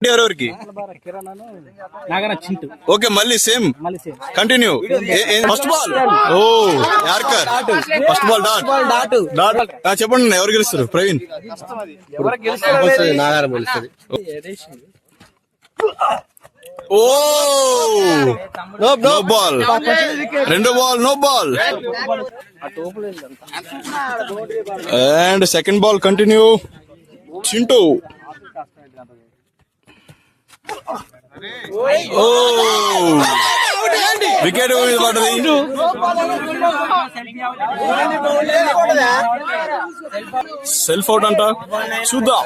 ఎవరెవరికి? ఓకే, మళ్ళీ same continue. First ball ఓ యార్కర్, ఫస్ట్ బాల్ డాట్. చెప్పండి ఎవరు గెలుస్తారు? ప్రవీణ్. నాగారం గెలుస్తుంది. ఓ నో బాల్, రెండో ball no ball. And second ball continue. Chintu. ఓ వికెట్ పడ్డది. సెల్ఫ్ అవుట్ అంట, చూద్దాం.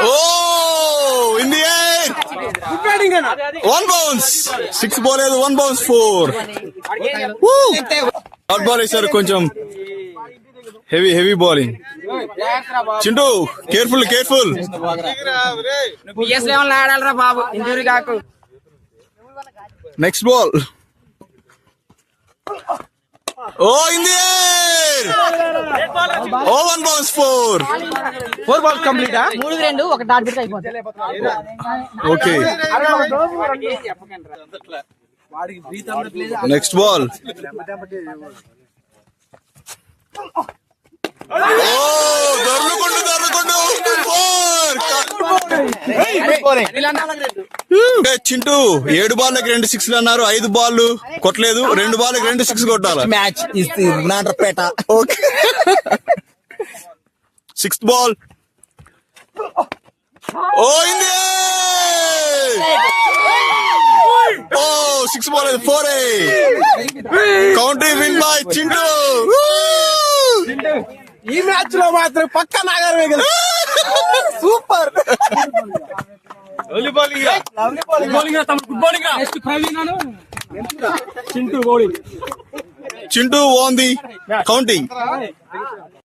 Oh, in the air! One bounce. 6 ball లేదు, 1 bounce 4. Short ball వేసారు, కొంచెం heavy bowling. Chintu careful. Next ball. Oh, in the air! Oh, 1 bounce 4. 4 balls complete. 3-2 ఒక dot బిట్ అయిపోతుంది. Okay. Next ball. Oh, దొర్లుకుంటూ 4. చింటూ 7 బాళ్ళకి 2 6లు అన్నారు. 5 బాల్ కొట్టలేదు, 2 బాళ్ళకి 2 6 కొట్టాలి. మ్యాచ్ ఇస్ నాటపేట. Okay. 6th ball. Oh, in the air! Oh, 6 ball is 4. Country win by Chintu. ఈ మ్యాచ్ లో మాత్రం పక్క నాగారమే కదా. Super. Chintu won the counting.